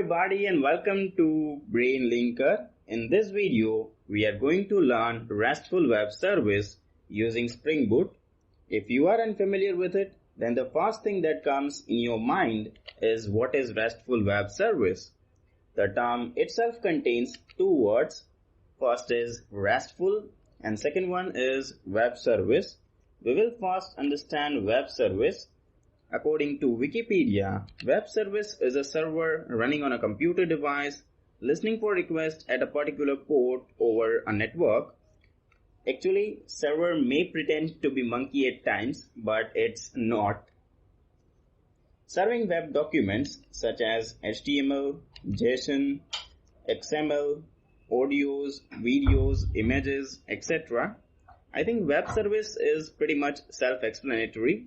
everybody and welcome to Brain Linker. In this video, we are going to learn RESTful web service using Spring Boot. If you are unfamiliar with it, then the first thing that comes in your mind is what is RESTful web service. The term itself contains two words. First is RESTful and second one is web service. We will first understand web service. According to Wikipedia, web service is a server running on a computer device listening for requests at a particular port over a network. Actually, server may pretend to be monkey at times, but it's not. Serving web documents such as HTML, JSON, XML, audios, videos, images, etc. I think web service is pretty much self-explanatory.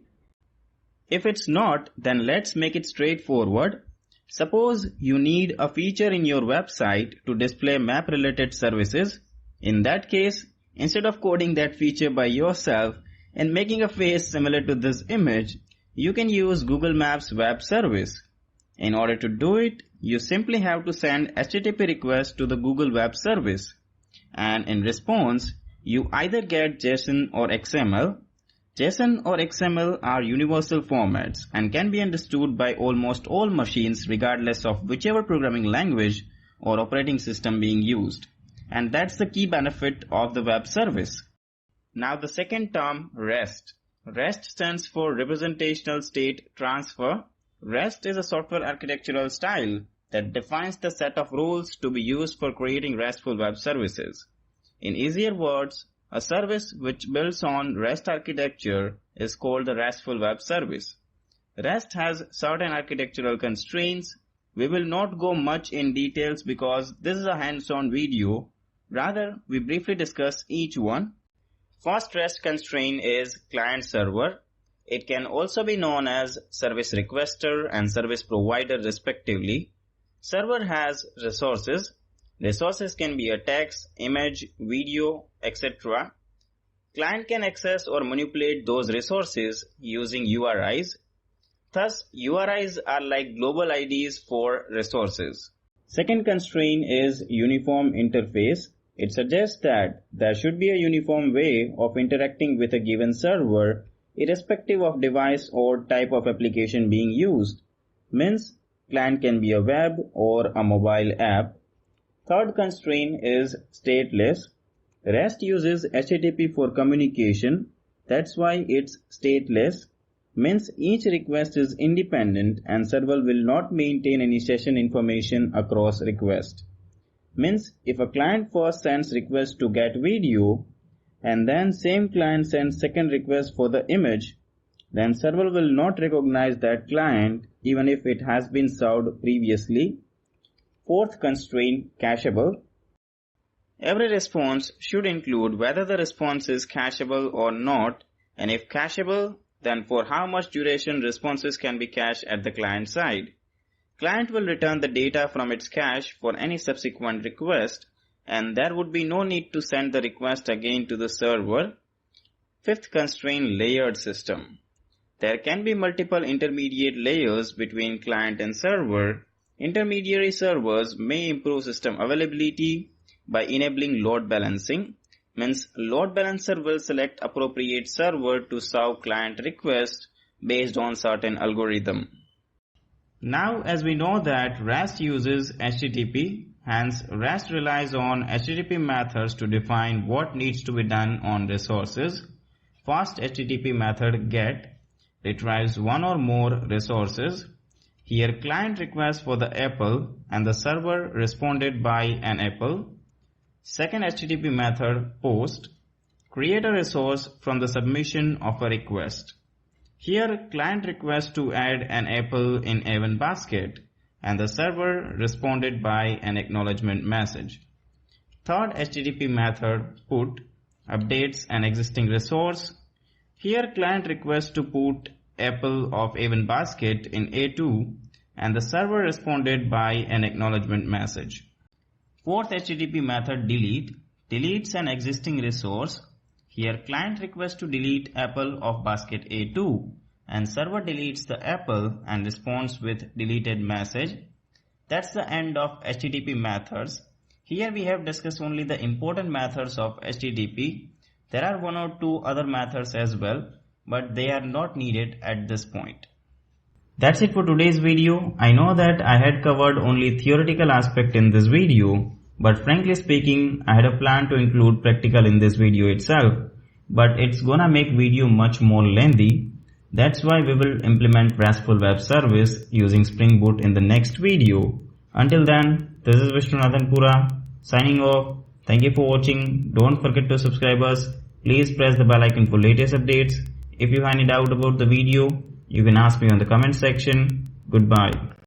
If it's not, then let's make it straightforward. Suppose you need a feature in your website to display map-related services. In that case, instead of coding that feature by yourself and making a face similar to this image, you can use Google Maps web service. In order to do it, you simply have to send HTTP request to the Google web service. And in response, you either get JSON or XML. JSON or XML are universal formats and can be understood by almost all machines regardless of whichever programming language or operating system being used. And that's the key benefit of the web service. Now the second term, REST. REST stands for Representational State Transfer. REST is a software architectural style that defines the set of rules to be used for creating RESTful web services. In easier words, a service which builds on REST architecture is called a RESTful web service. REST has certain architectural constraints. We will not go much in details because this is a hands-on video. Rather, we briefly discuss each one. First REST constraint is client-server. It can also be known as service requester and service provider respectively. Server has resources. Resources can be a text, image, video, etc. Client can access or manipulate those resources using URIs. Thus, URIs are like global IDs for resources. Second constraint is uniform interface. It suggests that there should be a uniform way of interacting with a given server, irrespective of device or type of application being used. Means, client can be a web or a mobile app. Third constraint is stateless. REST uses HTTP for communication. That's why it's stateless. Means each request is independent and server will not maintain any session information across request. Means if a client first sends request to get video and then same client sends second request for the image, then server will not recognize that client even if it has been served previously. Fourth constraint, cacheable. Every response should include whether the response is cacheable or not, and if cacheable, then for how much duration responses can be cached at the client side. Client will return the data from its cache for any subsequent request, and there would be no need to send the request again to the server. Fifth constraint, layered system. There can be multiple intermediate layers between client and server. Intermediary servers may improve system availability by enabling load balancing. Means load balancer will select appropriate server to serve client request based on certain algorithm. Now as we know that REST uses HTTP, hence REST relies on HTTP methods to define what needs to be done on resources. First HTTP method GET retrieves one or more resources. Here client requests for the apple and the server responded by an apple. Second HTTP method POST create a resource from the submission of a request. Here client requests to add an apple in event basket and the server responded by an acknowledgement message. Third HTTP method PUT updates an existing resource. Here client requests to put apple of event basket in A2 and the server responded by an acknowledgement message. Fourth HTTP method delete deletes an existing resource. Here client requests to delete apple of basket A2 and server deletes the apple and responds with deleted message. That's the end of HTTP methods. Here we have discussed only the important methods of HTTP. There are one or two other methods as well, but they are not needed at this point. That's it for today's video. I know that I had covered only theoretical aspect in this video, but frankly speaking, I had a plan to include practical in this video itself, but it's gonna make video much more lengthy. That's why we will implement RESTful web service using Spring Boot in the next video. Until then, this is Vishnu Nadanpura signing off. Thank you for watching. Don't forget to subscribe us. Please press the bell icon for latest updates. If you have any doubt about the video, you can ask me on the comment section. Goodbye.